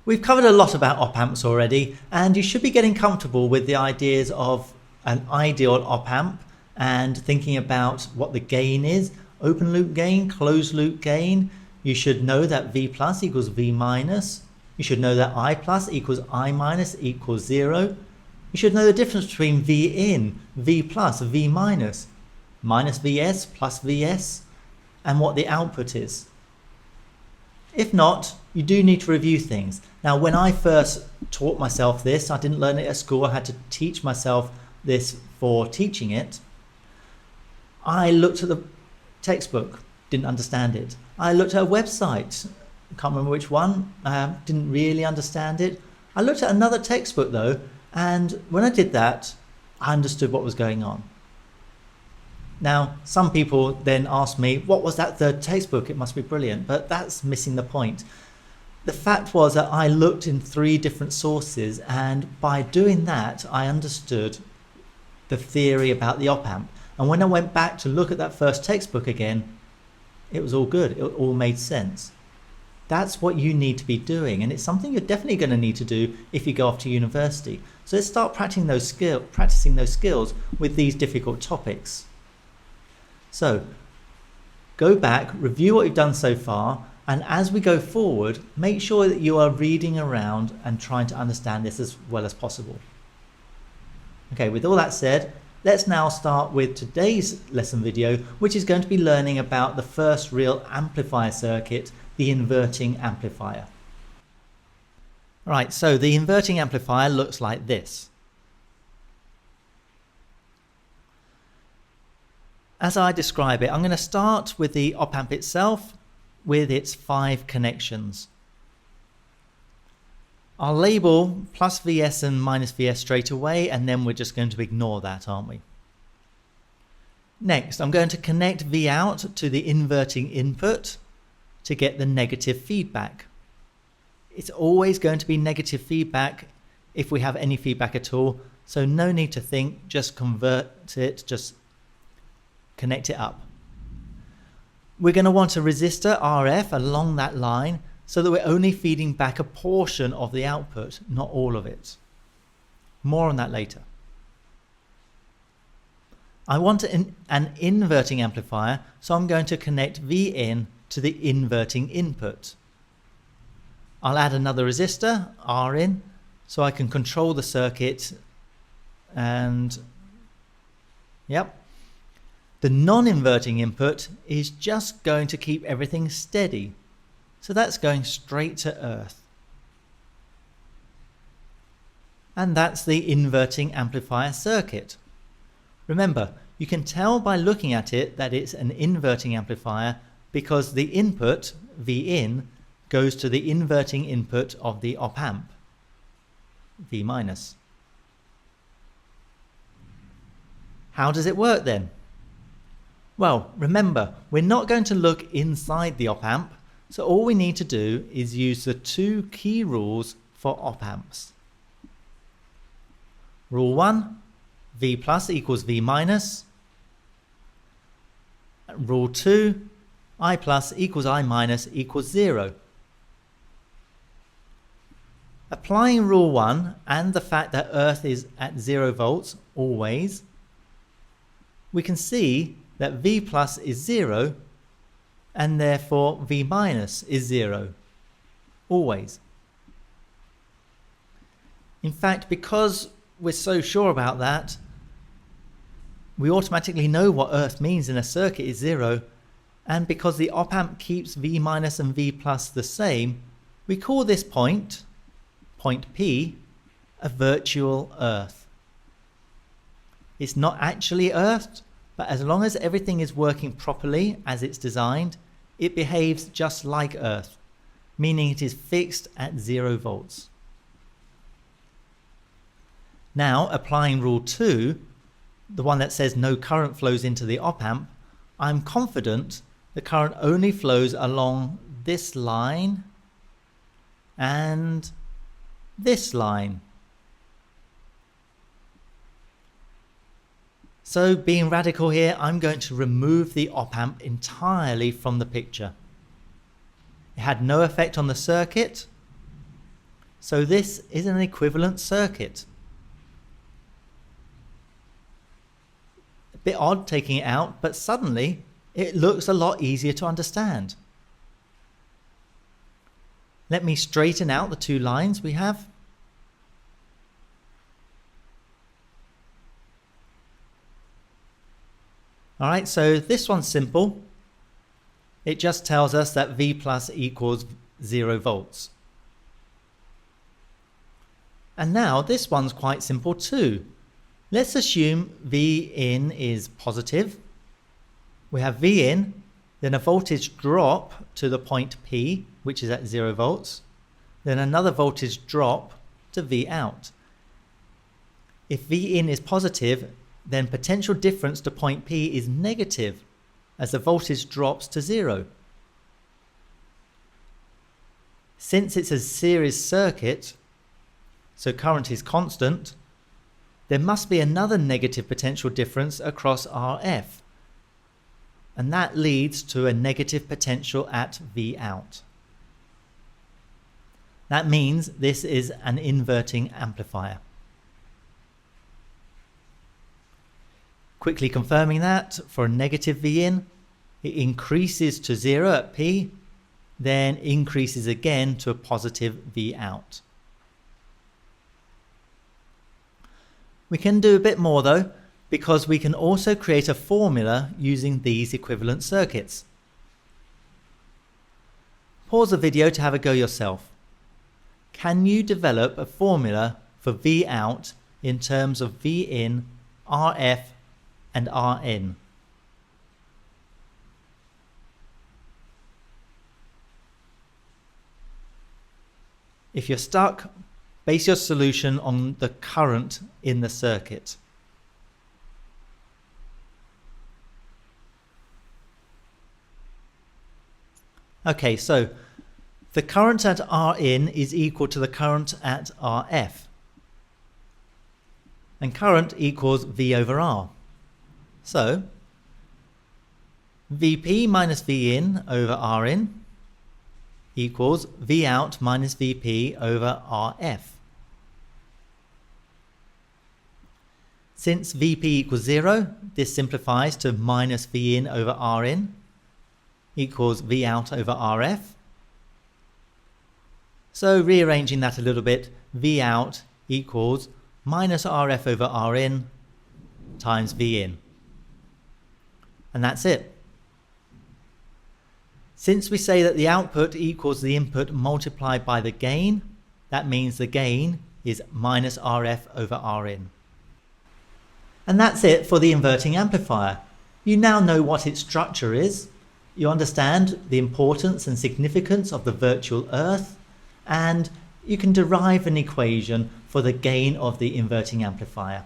We've covered a lot about op amps already, and you should be getting comfortable with the ideas of an ideal op amp and thinking about what the gain is, open loop gain, closed loop gain. You should know that V plus equals V minus. You should know that I plus equals I minus equals 0. You should know the difference between V in, V plus, V minus, minus Vs plus Vs, and what the output is. If not, you do need to review things. Now, when I first taught myself this, I didn't learn it at school. I had to teach myself this for teaching it. I looked at the textbook, didn't understand it. I looked at a website, can't remember which one, didn't really understand it. I looked at another textbook though, and when I did that, I understood what was going on. Now, some people then ask me, what was that third textbook? It must be brilliant, but that's missing the point. The fact was that I looked in 3 different sources, and by doing that, I understood the theory about the op amp. And when I went back to look at that first textbook again, it was all good. It all made sense. That's what you need to be doing, and it's something you're definitely going to need to do if you go off to university. So let's start practicing those skills with these difficult topics. So go back, review what you've done so far, and as we go forward, make sure that you are reading around and trying to understand this as well as possible. Okay, with all that said, let's now start with today's lesson video, which is going to be learning about the first real amplifier circuit, the inverting amplifier. All right, so the inverting amplifier looks like this. As I describe it, I'm going to start with the op amp itself with its 5 connections. I'll label plus Vs and minus Vs straight away, and then we're just going to ignore that, aren't we? Next, I'm going to connect V out to the inverting input to get the negative feedback. It's always going to be negative feedback if we have any feedback at all, so no need to think, just convert it, just connect it up. We're going to want a resistor RF along that line so that we're only feeding back a portion of the output, not all of it. More on that later. I want an inverting amplifier, so I'm going to connect V in to the inverting input. I'll add another resistor, R in, so I can control the circuit, and yep. The non-inverting input is just going to keep everything steady. So that's going straight to earth. And that's the inverting amplifier circuit. Remember, you can tell by looking at it that it's an inverting amplifier because the input, V in, goes to the inverting input of the op amp, V minus. How does it work then? Well, remember, we're not going to look inside the op amp, so all we need to do is use the 2 key rules for op amps. Rule 1, V plus equals V minus. Rule 2, I plus equals I minus equals 0. Applying rule 1 and the fact that earth is at 0 volts always, we can see that V plus is 0 and therefore V minus is 0, always. In fact, because we're so sure about that, we automatically know what earth means in a circuit is 0, and because the op amp keeps V minus and V plus the same, we call this point, point P, a virtual earth. It's not actually earthed, but as long as everything is working properly as it's designed, it behaves just like earth, meaning it is fixed at 0 volts. Now, applying rule 2, the one that says no current flows into the op amp, I'm confident the current only flows along this line and this line. So being radical here, I'm going to remove the op amp entirely from the picture. It had no effect on the circuit. So this is an equivalent circuit. A bit odd taking it out, but suddenly it looks a lot easier to understand. Let me straighten out the two lines we have. Alright, so this one's simple. It just tells us that V plus equals 0 volts. And now this one's quite simple too. Let's assume V in is positive. We have V in, then a voltage drop to the point P, which is at 0 volts, then another voltage drop to V out. If V in is positive, then potential difference to point P is negative as the voltage drops to 0. Since it's a series circuit, so current is constant, there must be another negative potential difference across RF, and that leads to a negative potential at V out. That means this is an inverting amplifier. Quickly confirming that, for a negative V in, it increases to 0 at P, then increases again to a positive V out. We can do a bit more though, because we can also create a formula using these equivalent circuits. Pause the video to have a go yourself. Can you develop a formula for V out in terms of V in, RF and Rn? If you're stuck, base your solution on the current in the circuit. Okay, so the current at Rin is equal to the current at Rf. And current equals V over R. So, Vp minus Vin over Rin equals V out minus Vp over Rf. Since Vp equals 0, this simplifies to minus Vin over Rin equals V out over Rf. So rearranging that a little bit, V out equals minus Rf over Rin times V in. And that's it. Since we say that the output equals the input multiplied by the gain, that means the gain is minus Rf over Rin. And that's it for the inverting amplifier. You now know what its structure is, you understand the importance and significance of the virtual earth, and you can derive an equation for the gain of the inverting amplifier.